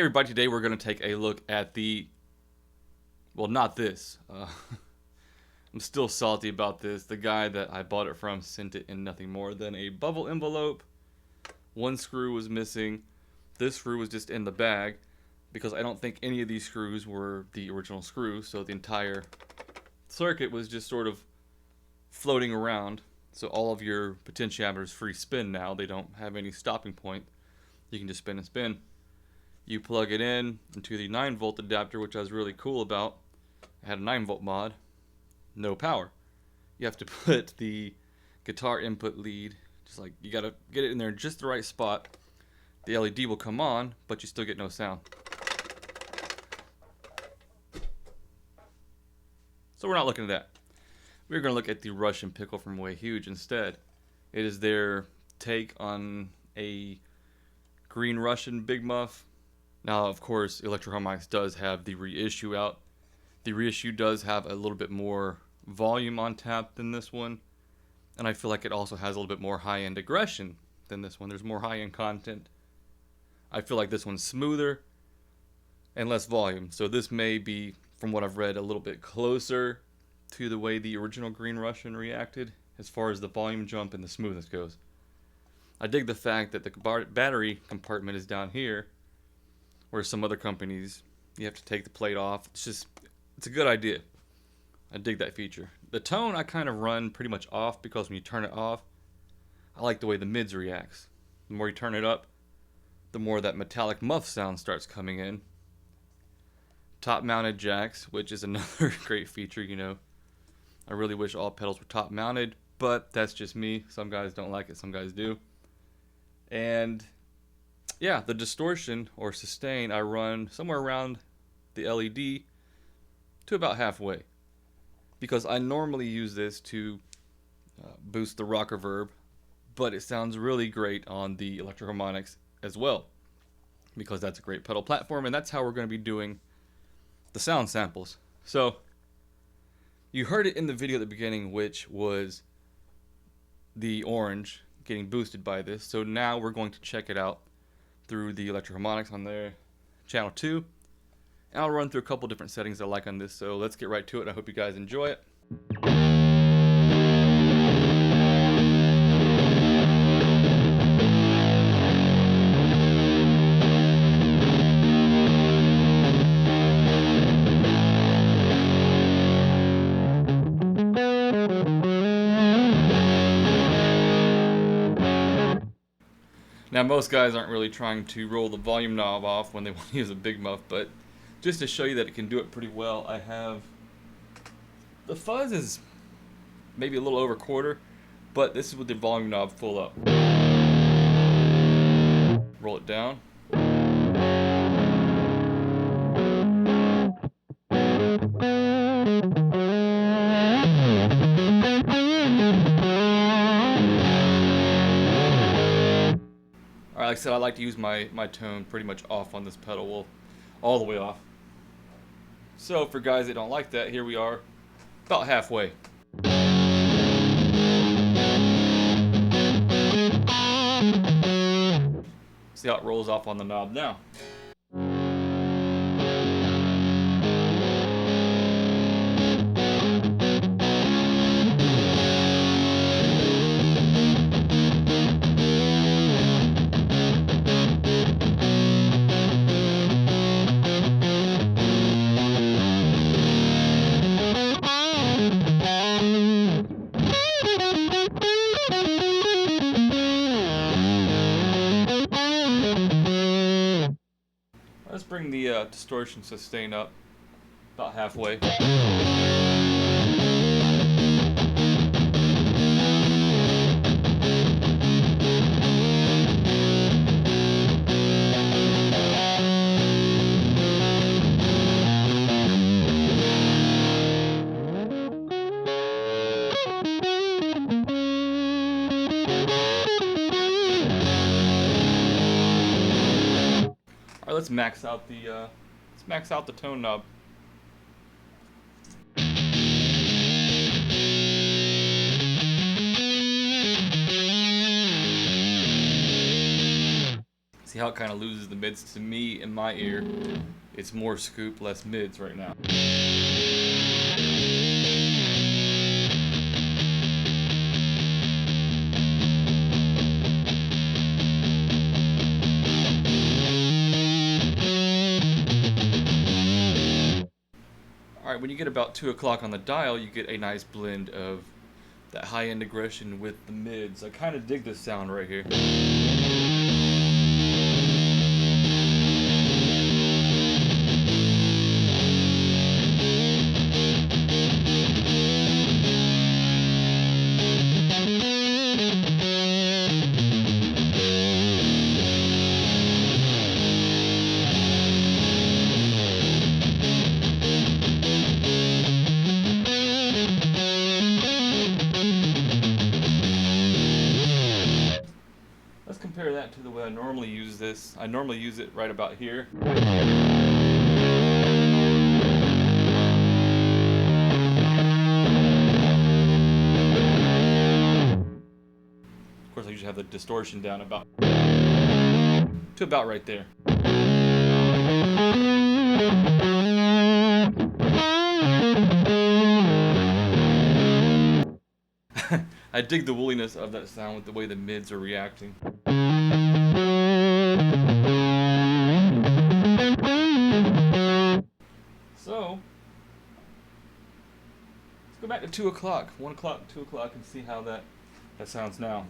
Hey everybody, today we're going to take a look at the, well, not this. I'm still salty about this. The guy that I bought it from sent it in nothing more than a bubble envelope. One screw was missing. This screw was just in the bag because I don't think any of these screws were the original screws, so the entire circuit was just sort of floating around. So all of your potentiometers free spin now. They don't have any stopping point. You can just spin and spin. You plug it in into the 9-volt adapter, which I was really cool about. I had a 9-volt mod, no power. You have to put the guitar input lead, just like you gotta get it in there in just the right spot. The LED will come on, but you still get no sound. So we're not looking at that. We're gonna look at the Russian Pickle from Way Huge instead. It is their take on a green Russian Big Muff. Now, of course, Harmonics does have the reissue out. The reissue does have a little bit more volume on tap than this one. And I feel like it also has a little bit more high-end aggression than this one. There's more high-end content. I feel like this one's smoother and less volume. So this may be, from what I've read, a little bit closer to the way the original Green Russian reacted as far as the volume jump and the smoothness goes. I dig the fact that the battery compartment is down here, where some other companies, you have to take the plate off. It's a good idea. I dig that feature. The tone I kind of run pretty much off because when you turn it off, I like the way the mids reacts. The more you turn it up, the more that metallic muff sound starts coming in. Top mounted jacks, which is another great feature, you know. I really wish all pedals were top mounted, but that's just me. Some guys don't like it, some guys do. And yeah, the distortion or sustain I run somewhere around the LED to about halfway, because I normally use this to boost the rock reverb, but it sounds really great on the Harmonics as well, because that's a great pedal platform, and that's how we're going to be doing the sound samples. So you heard it in the video at the beginning, which was the orange getting boosted by this. So now we're going to check it out through the Harmonics on their channel 2. And I'll run through a couple different settings I like on this, so let's get right to it. I hope you guys enjoy it. Now, most guys aren't really trying to roll the volume knob off when they want to use a big muff, but just to show you that it can do it pretty well, I have the fuzz is maybe a little over quarter, but this is with the volume knob full up. Roll it down. Alright, like I said, I like to use my tone pretty much off on this pedal, well, all the way off. So for guys that don't like that, here we are, about halfway. See how it rolls off on the knob now. Let's bring the distortion sustain up about halfway. Alright, let's max out the tone knob. See how it kind of loses the mids to me in my ear. It's more scoop, less mids right now. Alright, when you get about 2 o'clock on the dial, you get a nice blend of that high-end aggression with the mids. I kind of dig this sound right here. Let's compare that to the way I normally use this. I normally use it right about here. Of course, I usually have the distortion down about to about right there. I dig the woolliness of that sound with the way the mids are reacting. So, let's go back to 2 o'clock, 1 o'clock, 2 o'clock, and see how that sounds now.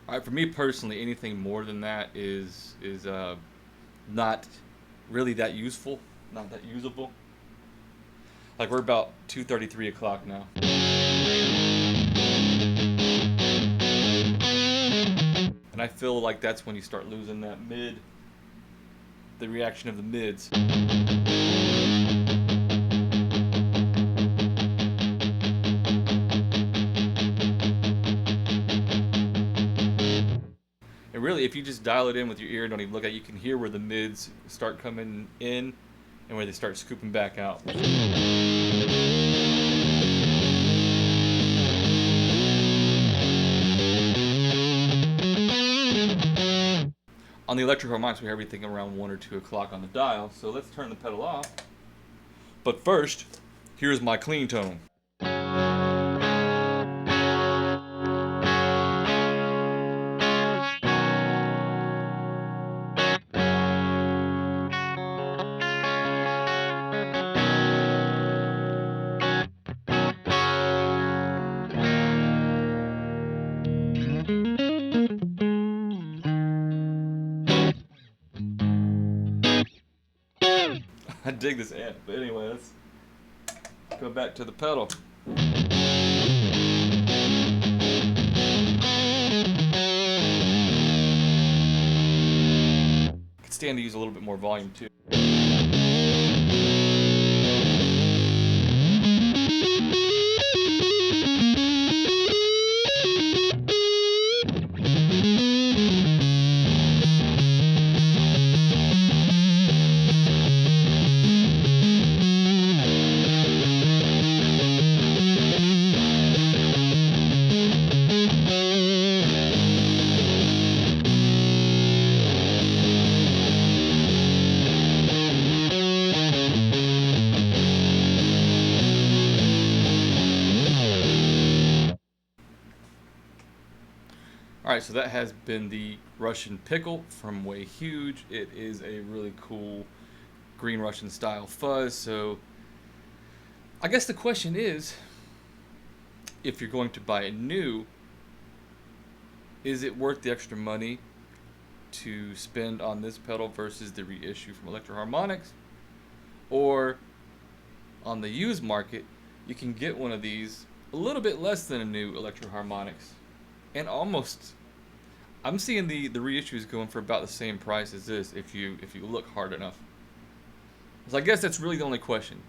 Alright, for me personally, anything more than that is not really that useful, not that usable. Like, we're about 2:33 o'clock now. And I feel like that's when you start losing that mid, the reaction of the mids. And really, if you just dial it in with your ear and don't even look at it, you can hear where the mids start coming in and where they start scooping back out. On the electric harmonics, we have everything around 1 or 2 o'clock on the dial, so let's turn the pedal off. But first, here's my clean tone. I dig this amp, but anyway, let's go back to the pedal. Could stand to use a little bit more volume too. Alright, so that has been the Russian Pickle from Way Huge. It is a really cool green Russian style fuzz. So I guess the question is, if you're going to buy it new, is it worth the extra money to spend on this pedal versus the reissue from Electro Harmonics? Or on the used market, you can get one of these a little bit less than a new Electro Harmonics, and almost, I'm seeing the reissues going for about the same price as this if you look hard enough. So I guess that's really the only question.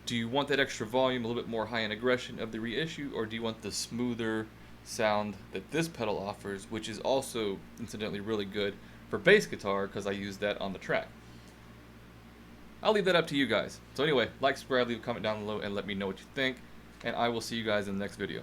Do you want that extra volume, a little bit more high-end aggression of the reissue, or do you want the smoother, sound that this pedal offers, which is also incidentally really good for bass guitar because I use that on the track. I'll leave that up to you guys. So anyway, like, subscribe, leave a comment down below, and let me know what you think. And I will see you guys in the next video.